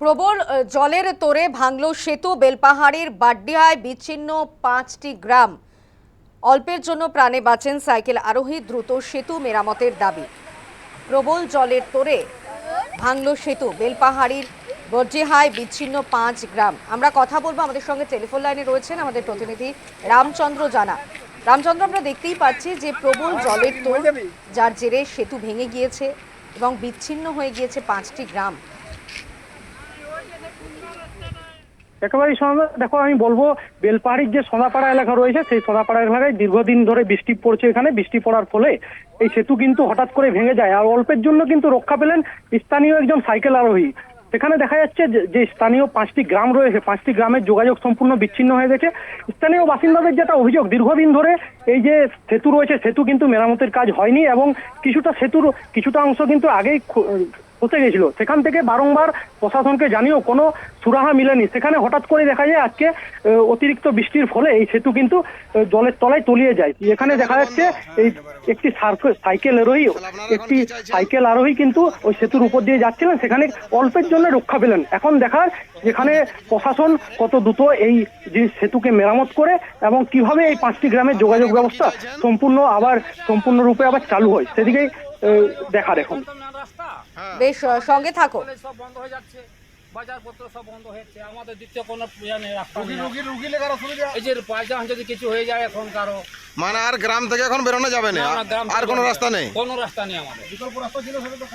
প্রবল জলের তোড়ে ভাঙল সেতু। বেলপাহাড়ির বাড্ডিহায় বিচ্ছিন্ন 5টি গ্রাম। অল্পের জন্য প্রাণে বাঁচেন সাইকেল আরোহী। দ্রুত সেতু মেরামতের দাবি। প্রবল জলের তোড়ে ভাঙল সেতু। বেলপাহাড়ির বাড্ডিহায় বিচ্ছিন্ন 5 গ্রাম। আমরা কথা বলবো, আমাদের সঙ্গে টেলিফোন লাইনে রয়েছেন আমাদের প্রতিনিধি রামচন্দ্র জানা। রামচন্দ্র, আমরা দেখতেই পাচ্ছি যে প্রবল জলের তোড়, যার জেরে সেতু ভেঙে গিয়েছে এবং বিচ্ছিন্ন হয়ে গিয়েছে 5টি গ্রাম। একেবারেই দেখো, আমি বলবো বেলপাহাড়ির যে সোনাপাড়া এলাকা রয়েছে, সেই সোনাপাড়া এলাকায় দীর্ঘদিন ধরে বৃষ্টি পড়ছে। এখানে বৃষ্টি পড়ার ফলে এই সেতু কিন্তু হঠাৎ করে ভেঙে যায়, আর অল্পের জন্য কিন্তু রক্ষা পেলেন স্থানীয় একজন সাইকেল আরোহী। সেখানে দেখা যাচ্ছে যে স্থানীয় 5টি গ্রাম রয়েছে, 5টি গ্রামের যোগাযোগ সম্পূর্ণ বিচ্ছিন্ন হয়ে গেছে। স্থানীয় বাসিন্দাদের যেটা অভিযোগ, দীর্ঘদিন ধরে এই যে সেতু রয়েছে, সেতু কিন্তু মেরামতের কাজ হয়নি এবং সেতুর কিছুটা অংশ কিন্তু আগেই ফসে গেছিল। সেখান থেকে বারংবার প্রশাসনকে জানিয়েও কোনো সুরাহা মিলেনি। সেখানে হঠাৎ করে দেখা যায় আজকে অতিরিক্ত বৃষ্টির ফলে এই সেতু কিন্তু জলের তলায় তলিয়ে যায়। এখানে দেখা যাচ্ছে এই একটি সাইকেল আরোহী কিন্তু ওই সেতুর উপর দিয়ে যাচ্ছিলেন, সেখানে অল্পের জন্য রক্ষা পেলেন। এখন দেখার যেখানে প্রশাসন কত দ্রুত এই যে সেতুকে মেরামত করে এবং কিভাবে এই 5টি গ্রামের যোগাযোগ ব্যবস্থা সম্পূর্ণরূপে আবার চালু হয়, সেদিকেই দেখার। এখন বেশ, সঙ্গে থাকো। সব বন্ধ হয়ে যাচ্ছে, বাজারপত্র সব বন্ধ হয়েছে, আমাদের দ্বিতীয় কোনো রাস্তা নেই। এই যে বাজার যদি কিছু হয়ে যায় এখন কারো মানে আর গ্রাম থেকে এখন বেরোনো যাবে না, আর কোনো রাস্তা নেই, কোনো রাস্তা নেই আমাদের। বিকল্প রাস্তা ছিল সেটা তো